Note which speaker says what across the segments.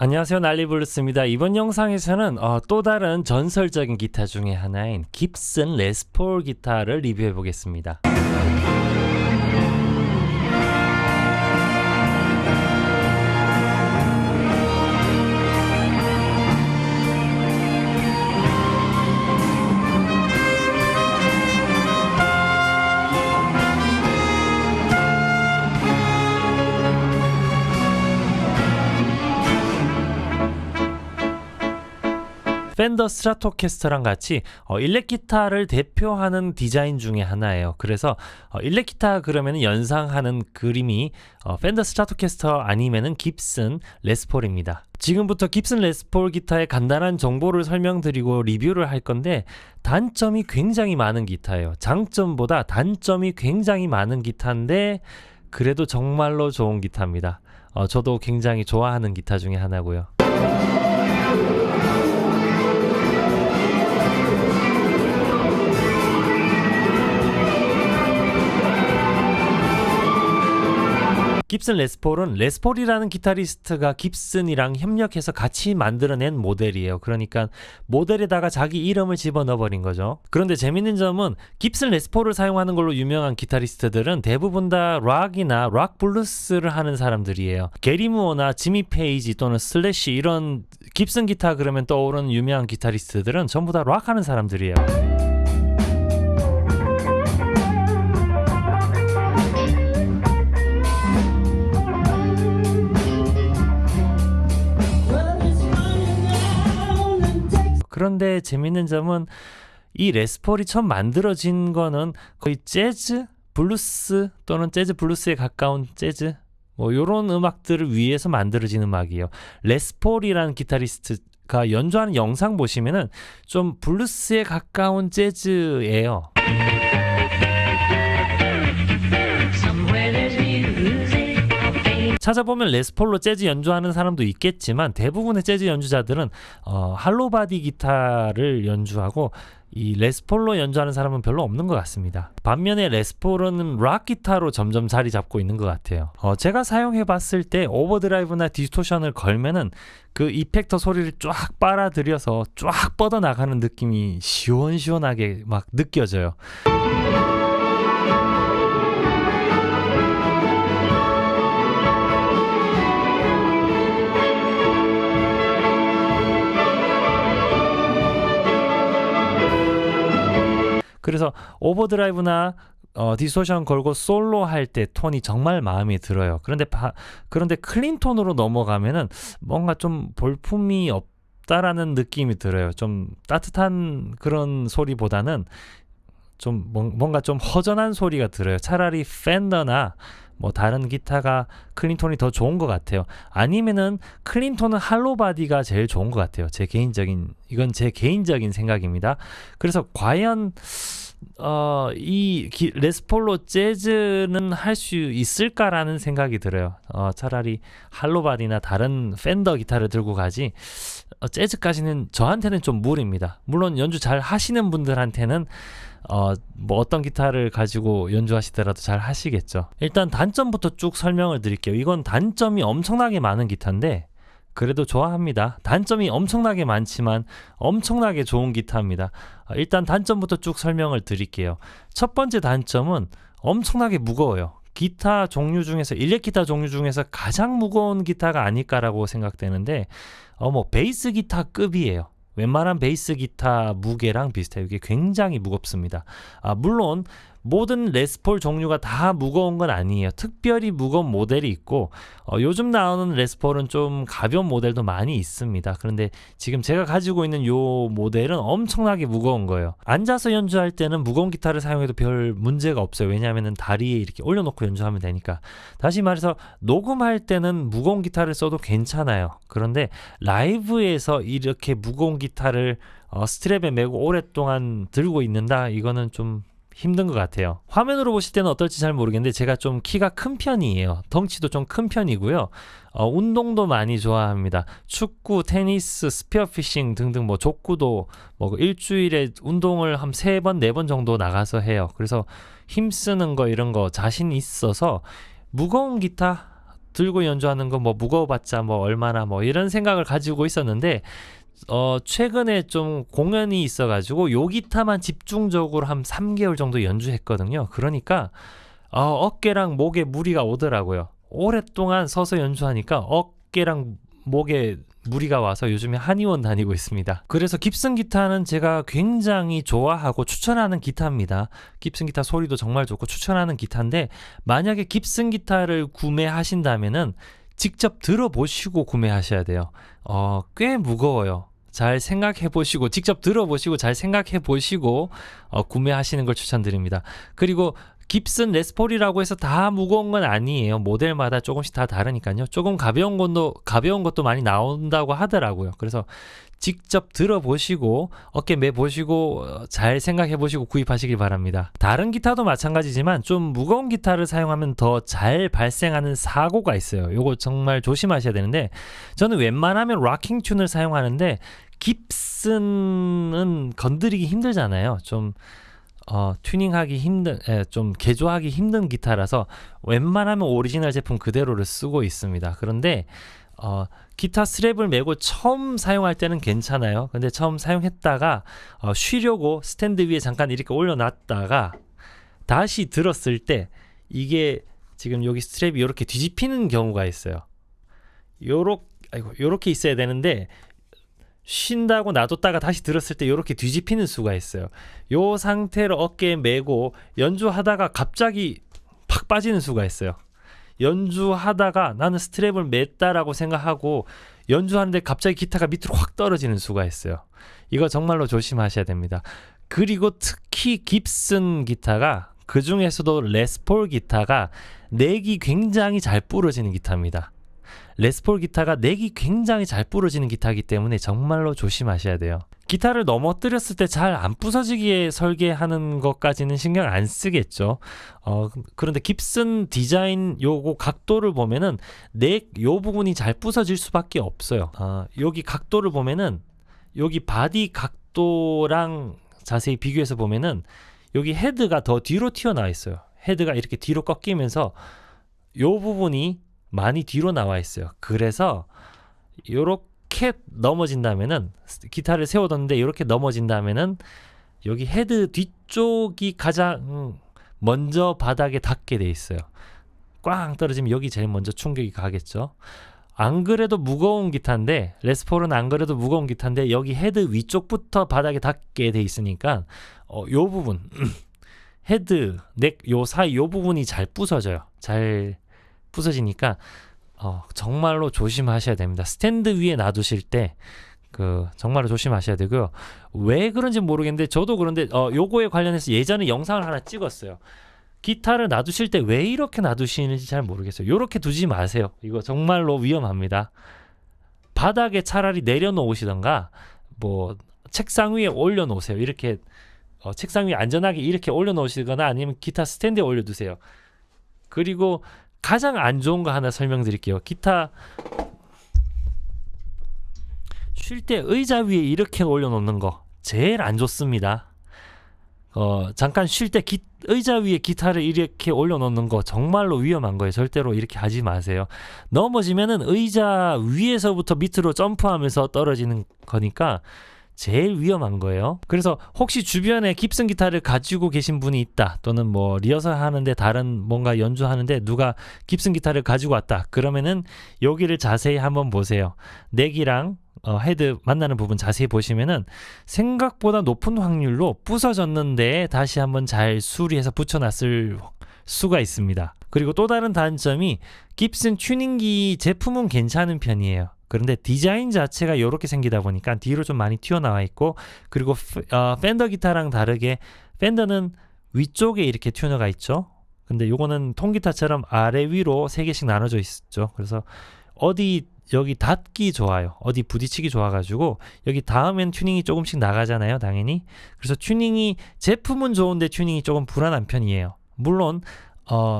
Speaker 1: 안녕하세요, 난리블루스입니다. 이번 영상에서는 또 다른 전설적인 기타 중에 하나인 깁슨 레스폴 기타를 리뷰해 보겠습니다. 펜더 스트라토캐스터랑 같이 일렉 기타를 대표하는 디자인 중에 하나예요. 그래서 일렉 기타 그러면 연상하는 그림이 펜더 스트라토캐스터 아니면은 깁슨 레스폴입니다. 지금부터 깁슨 레스폴 기타의 간단한 정보를 설명드리고 리뷰를 할 건데, 단점이 굉장히 많은 기타예요. 장점보다 단점이 굉장히 많은 기타인데 그래도 정말로 좋은 기타입니다. 저도 굉장히 좋아하는 기타 중에 하나고요. 깁슨 레스폴은 레스폴이라는 기타리스트가 깁슨이랑 협력해서 같이 만들어낸 모델이에요. 그러니까 모델에다가 자기 이름을 집어넣어 버린 거죠. 그런데 재밌는 점은 깁슨 레스폴을 사용하는 걸로 유명한 기타리스트들은 대부분 다 락이나 락 블루스를 하는 사람들이에요. 게리 무어나 지미 페이지 또는 슬래시, 이런 깁슨 기타 그러면 떠오르는 유명한 기타리스트들은 전부 다 락 하는 사람들이에요. 그런데 재밌는 점은 이 레스폴이 처음 만들어진 거는 거의 재즈, 블루스 또는 재즈 블루스에 가까운 재즈, 요런 음악들을 위해서 만들어진 음악이에요. 레스폴이라는 기타리스트가 연주하는 영상 보시면은 좀 블루스에 가까운 재즈예요. 찾아보면 레스폴로 재즈 연주하는 사람도 있겠지만 대부분의 재즈 연주자들은 할로바디 기타를 연주하고 이 레스폴로 연주하는 사람은 별로 없는 것 같습니다. 반면에 레스폴은 락 기타로 점점 자리 잡고 있는 것 같아요. 제가 사용해 봤을 때 오버드라이브나 디스토션을 걸면은 그 이펙터 소리를 쫙 빨아들여서 쫙 뻗어나가는 느낌이 시원시원하게 막 느껴져요. 그래서 오버드라이브나 디스토션 걸고 솔로 할 때 톤이 정말 마음에 들어요. 그런데 클린 톤으로 넘어가면은 뭔가 좀 볼품이 없다라는 느낌이 들어요. 좀 따뜻한 그런 소리보다는 좀 뭔가 좀 허전한 소리가 들어요. 차라리 펜더나 다른 기타가 클린톤이 더 좋은 것 같아요. 아니면은 클린톤은 할로바디가 제일 좋은 것 같아요. 이건 제 개인적인 생각입니다. 그래서 과연 이 레스폴로 재즈는 할 수 있을까라는 생각이 들어요. 차라리 할로바디나 다른 펜더 기타를 들고 가지 재즈까지는 저한테는 좀 무리입니다. 물론 연주 잘 하시는 분들한테는 어떤 기타를 가지고 연주하시더라도 잘 하시겠죠. 일단 단점부터 쭉 설명을 드릴게요. 이건 단점이 엄청나게 많은 기타인데 그래도 좋아합니다. 단점이 엄청나게 많지만 엄청나게 좋은 기타입니다. 일단 단점부터 쭉 설명을 드릴게요. 첫 번째 단점은 엄청나게 무거워요. 기타 종류 중에서, 일렉 기타 종류 중에서 가장 무거운 기타가 아닐까라고 생각되는데 베이스 기타급이에요. 웬만한 베이스 기타 무게랑 비슷해요. 이게 굉장히 무겁습니다. 물론 모든 레스폴 종류가 다 무거운 건 아니에요. 특별히 무거운 모델이 있고 요즘 나오는 레스폴은 좀 가벼운 모델도 많이 있습니다. 그런데 지금 제가 가지고 있는 요 모델은 엄청나게 무거운 거예요. 앉아서 연주할 때는 무거운 기타를 사용해도 별 문제가 없어요. 왜냐하면 다리에 이렇게 올려놓고 연주하면 되니까. 다시 말해서 녹음할 때는 무거운 기타를 써도 괜찮아요. 그런데 라이브에서 이렇게 무거운 기타를 스트랩에 메고 오랫동안 들고 있는다, 이거는 좀 힘든 것 같아요. 화면으로 보실 때는 어떨지 잘 모르겠는데 제가 좀 키가 큰 편이에요. 덩치도 좀 큰 편이고요. 운동도 많이 좋아합니다. 축구, 테니스, 스피어피싱 등등 족구도 일주일에 운동을 한 3번, 4번 정도 나가서 해요. 그래서 힘쓰는 거 이런 거 자신 있어서 무거운 기타 들고 연주하는 거 뭐 무거워봤자 뭐 얼마나 뭐 이런 생각을 가지고 있었는데 최근에 좀 공연이 있어가지고 요 기타만 집중적으로 한 3개월 정도 연주했거든요. 그러니까 어깨랑 목에 무리가 오더라고요. 오랫동안 서서 연주하니까 어깨랑 목에 무리가 와서 요즘에 한의원 다니고 있습니다. 그래서 깁슨 기타는 제가 굉장히 좋아하고 추천하는 기타입니다. 깁슨 기타 소리도 정말 좋고 추천하는 기타인데, 만약에 깁슨 기타를 구매하신다면은 직접 들어보시고 구매하셔야 돼요. 꽤 무거워요. 잘 생각해 보시고, 직접 들어보시고 잘 생각해 보시고 구매하시는 걸 추천드립니다. 그리고 깁슨 레스폴이라고 해서 다 무거운 건 아니에요. 모델마다 조금씩 다 다르니까요. 조금 가벼운 것도 많이 나온다고 하더라고요. 그래서 직접 들어보시고 어깨 매보시고 잘 생각해보시고 구입하시길 바랍니다. 다른 기타도 마찬가지지만 좀 무거운 기타를 사용하면 더 잘 발생하는 사고가 있어요. 요거 정말 조심하셔야 되는데, 저는 웬만하면 락킹 튠을 사용하는데 깁슨은 건드리기 힘들잖아요. 좀 튜닝하기 힘든, 좀 개조하기 힘든 기타라서 웬만하면 오리지널 제품 그대로를 쓰고 있습니다. 그런데 기타 스트랩을 메고 처음 사용할 때는 괜찮아요. 근데 처음 사용했다가 쉬려고 스탠드 위에 잠깐 이렇게 올려놨다가 다시 들었을 때 이게 지금 여기 스트랩이 이렇게 뒤집히는 경우가 있어요. 요렇게 있어야 되는데 쉰다고 놔뒀다가 다시 들었을 때 이렇게 뒤집히는 수가 있어요. 요 상태로 어깨에 메고 연주하다가 갑자기 팍 빠지는 수가 있어요. 연주하다가 나는 스트랩을 맸다라고 생각하고 연주하는데 갑자기 기타가 밑으로 확 떨어지는 수가 있어요. 이거 정말로 조심하셔야 됩니다. 그리고 특히 깁슨 기타가, 그 중에서도 레스폴 기타가 넥이 굉장히 잘 부러지는 기타입니다. 레스폴 기타가 넥이 굉장히 잘 부러지는 기타이기 때문에 정말로 조심하셔야 돼요. 기타를 넘어뜨렸을 때 잘 안 부서지게 설계하는 것까지는 신경 안 쓰겠죠. 그런데 깁슨 디자인 요거 각도를 보면은 넥 요 부분이 잘 부서질 수밖에 없어요. 여기 각도를 보면은 여기 바디 각도랑 자세히 비교해서 보면은 여기 헤드가 더 뒤로 튀어나와 있어요. 헤드가 이렇게 뒤로 꺾이면서 요 부분이 많이 뒤로 나와 있어요. 그래서 요렇게 넘어진다면은, 기타를 세워뒀는데 이렇게 넘어진다면은 여기 헤드 뒤쪽이 가장 먼저 바닥에 닿게 돼 있어요. 꽝 떨어지면 여기 제일 먼저 충격이 가겠죠. 안 그래도 무거운 기타인데, 레스폴은 안 그래도 무거운 기타인데 여기 헤드 위쪽부터 바닥에 닿게 돼 있으니까 요 부분 헤드, 넥 요 사이 요 부분이 잘 부서져요. 잘 부서지니까 정말로 조심하셔야 됩니다. 스탠드 위에 놔두실 때 정말로 조심하셔야 되고요. 왜 그런지 모르겠는데 저도 그런데 요거에 관련해서 예전에 영상을 하나 찍었어요. 기타를 놔두실 때 왜 이렇게 놔두시는지 잘 모르겠어요. 요렇게 두지 마세요. 이거 정말로 위험합니다. 바닥에 차라리 내려놓으시던가 뭐 책상 위에 올려놓으세요. 이렇게 책상 위에 안전하게 이렇게 올려놓으시거나 아니면 기타 스탠드에 올려두세요. 그리고 가장 안 좋은 거 하나 설명드릴게요. 기타 쉴 때 의자 위에 이렇게 올려놓는 거 제일 안 좋습니다. 잠깐 쉴 때 의자 위에 기타를 이렇게 올려놓는 거 정말로 위험한 거예요. 절대로 이렇게 하지 마세요. 넘어지면은 의자 위에서부터 밑으로 점프하면서 떨어지는 거니까 제일 위험한 거예요. 그래서 혹시 주변에 깁슨 기타를 가지고 계신 분이 있다, 또는 뭐 리허설 하는데 다른 뭔가 연주하는데 누가 깁슨 기타를 가지고 왔다, 그러면은 여기를 자세히 한번 보세요. 넥이랑 헤드 만나는 부분 자세히 보시면은 생각보다 높은 확률로 부서졌는데 다시 한번 잘 수리해서 붙여놨을 수가 있습니다. 그리고 또 다른 단점이 깁슨 튜닝기 제품은 괜찮은 편이에요. 그런데 디자인 자체가 이렇게 생기다 보니까 뒤로 좀 많이 튀어나와 있고, 그리고 팬더 기타랑 다르게 팬더는 위쪽에 이렇게 튜너가 있죠. 근데 요거는 통기타처럼 아래 위로 3개씩 나눠져 있죠. 그래서 여기 닿기 좋아요. 어디 부딪히기 좋아가지고 여기 닿으면 튜닝이 조금씩 나가잖아요, 당연히. 그래서 제품은 좋은데 튜닝이 조금 불안한 편이에요. 물론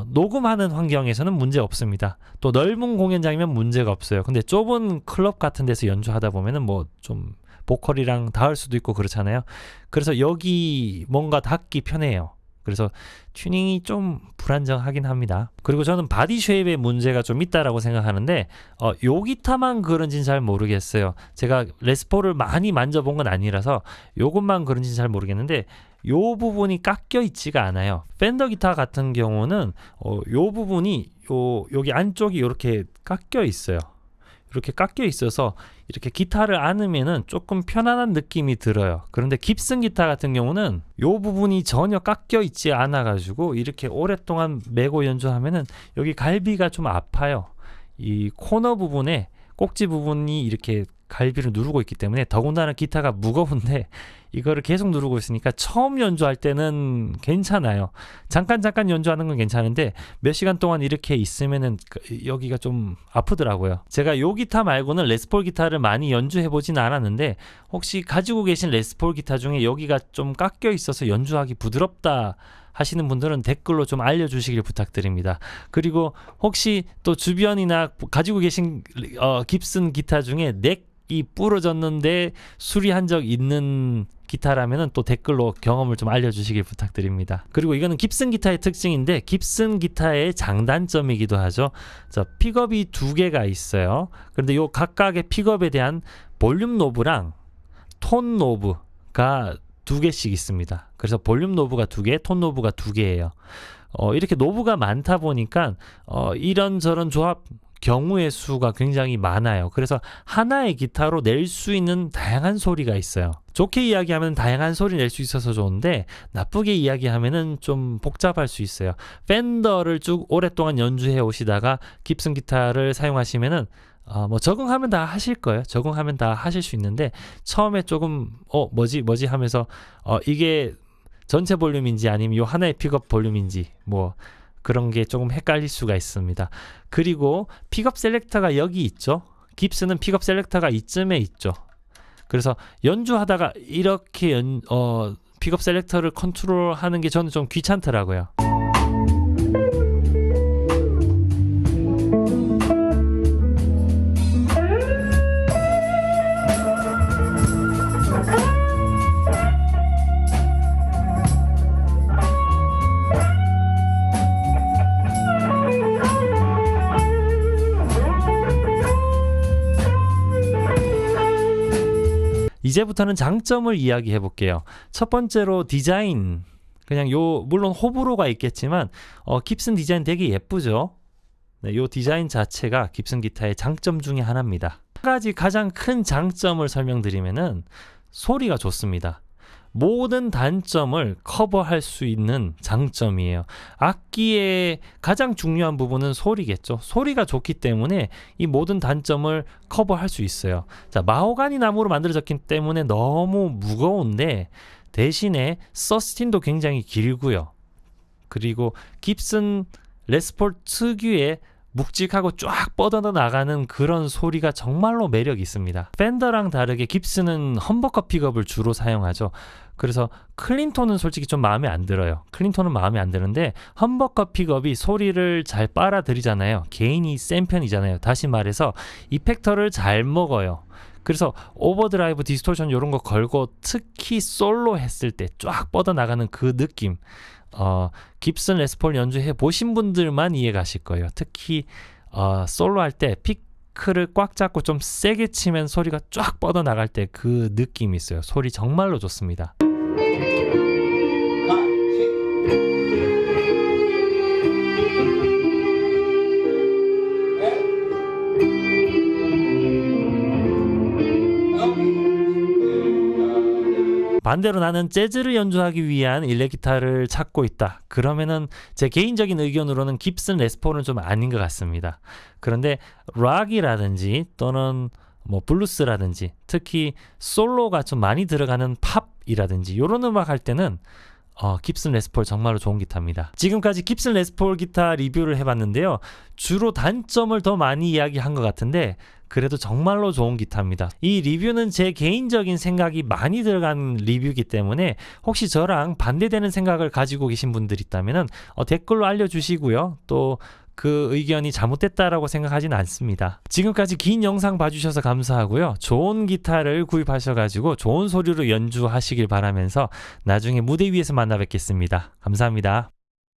Speaker 1: 녹음하는 환경에서는 문제 없습니다. 또 넓은 공연장이면 문제가 없어요. 근데 좁은 클럽 같은 데서 연주하다 보면은 뭐 좀 보컬이랑 닿을 수도 있고 그렇잖아요. 그래서 여기 뭔가 닿기 편해요. 그래서 튜닝이 좀 불안정하긴 합니다. 그리고 저는 바디 쉐입에 문제가 좀 있다라고 생각하는데 요 기타만 그런지는 잘 모르겠어요. 제가 레스폴을 많이 만져본 건 아니라서 요것만 그런지는 잘 모르겠는데 요 부분이 깎여 있지가 않아요. 팬더 기타 같은 경우는 요 부분이 여기 안쪽이 이렇게 깎여 있어요. 이렇게 깎여 있어서 이렇게 기타를 안으면은 조금 편안한 느낌이 들어요. 그런데 깁슨 기타 같은 경우는 요 부분이 전혀 깎여 있지 않아 가지고 이렇게 오랫동안 메고 연주하면은 여기 갈비가 좀 아파요. 이 코너 부분에 꼭지 부분이 이렇게 갈비를 누르고 있기 때문에, 더군다나 기타가 무거운데 이거를 계속 누르고 있으니까 처음 연주할 때는 괜찮아요. 잠깐 연주하는 건 괜찮은데 몇 시간 동안 이렇게 있으면은 여기가 좀 아프더라고요. 제가 요 기타 말고는 레스폴 기타를 많이 연주해 보진 않았는데 혹시 가지고 계신 레스폴 기타 중에 여기가 좀 깎여 있어서 연주하기 부드럽다 하시는 분들은 댓글로 좀 알려주시길 부탁드립니다. 그리고 혹시 또 주변이나 가지고 계신 깁슨 기타 중에 넥이 부러졌는데 수리한 적 있는 기타라면은 또 댓글로 경험을 좀 알려주시길 부탁드립니다. 그리고 이거는 깁슨 기타의 특징인데 깁슨 기타의 장단점이기도 하죠. 픽업이 두 개가 있어요. 그런데 요 각각의 픽업에 대한 볼륨 노브랑 톤 노브가 두 개씩 있습니다. 그래서 볼륨 노브가 두 개, 톤 노브가 두 개예요. 이렇게 노브가 많다 보니까 이런저런 조합 경우의 수가 굉장히 많아요. 그래서 하나의 기타로 낼 수 있는 다양한 소리가 있어요. 좋게 이야기하면 다양한 소리 낼 수 있어서 좋은데 나쁘게 이야기하면은 좀 복잡할 수 있어요. 팬더를 쭉 오랫동안 연주해 오시다가 깁슨 기타를 사용하시면은 뭐 적응하면 다 하실 거예요. 적응하면 다 하실 수 있는데 처음에 조금 뭐지 하면서 이게 전체 볼륨인지 아니면 요 하나의 픽업 볼륨인지 뭐 그런 게 조금 헷갈릴 수가 있습니다. 그리고 픽업 셀렉터가 여기 있죠. 깁스는 픽업 셀렉터가 이쯤에 있죠. 그래서 연주하다가 이렇게 픽업 셀렉터를 컨트롤하는 게 저는 좀 귀찮더라고요. 이제부터는 장점을 이야기해 볼게요. 첫 번째로 디자인. 그냥 물론 호불호가 있겠지만 깁슨 디자인 되게 예쁘죠. 네, 요 디자인 자체가 깁슨 기타의 장점 중에 하나입니다. 한 가지 가장 큰 장점을 설명드리면은 소리가 좋습니다. 모든 단점을 커버할 수 있는 장점이에요. 악기의 가장 중요한 부분은 소리겠죠. 소리가 좋기 때문에 이 모든 단점을 커버할 수 있어요. 자, 마호가니 나무로 만들어졌기 때문에 너무 무거운데 대신에 서스틴도 굉장히 길고요. 그리고 깁슨 레스폴 특유의 묵직하고 쫙 뻗어 나가는 그런 소리가 정말로 매력이 있습니다. 팬더랑 다르게 깁스는 험버커 픽업을 주로 사용하죠. 그래서 클린톤은 솔직히 좀 마음에 안 들어요. 클린톤은 마음에 안 드는데 험버커 픽업이 소리를 잘 빨아들이잖아요. 게인이 센 편이잖아요. 다시 말해서 이펙터를 잘 먹어요. 그래서 오버드라이브, 디스토션 이런 거 걸고 특히 솔로 했을 때 쫙 뻗어나가는 그 느낌, 깁슨 레스폴 연주해 보신 분들만 이해 가실 거예요. 특히 솔로 할 때 피크를 꽉 잡고 좀 세게 치면 소리가 쫙 뻗어나갈 때 그 느낌이 있어요. 소리 정말로 좋습니다. 반대로 나는 재즈를 연주하기 위한 일렉기타를 찾고 있다. 그러면은 제 개인적인 의견으로는 깁슨 레스폴은 좀 아닌 것 같습니다. 그런데 락이라든지 또는 뭐 블루스라든지 특히 솔로가 좀 많이 들어가는 팝이라든지 이런 음악 할 때는 깁슨 레스폴 정말로 좋은 기타입니다. 지금까지 깁슨 레스폴 기타 리뷰를 해봤는데요. 주로 단점을 더 많이 이야기한 것 같은데 그래도 정말로 좋은 기타입니다. 이 리뷰는 제 개인적인 생각이 많이 들어간 리뷰이기 때문에 혹시 저랑 반대되는 생각을 가지고 계신 분들 있다면 댓글로 알려주시고요. 또 그 의견이 잘못됐다라고 생각하진 않습니다. 지금까지 긴 영상 봐주셔서 감사하고요. 좋은 기타를 구입하셔가지고 좋은 소리로 연주하시길 바라면서 나중에 무대 위에서 만나 뵙겠습니다. 감사합니다.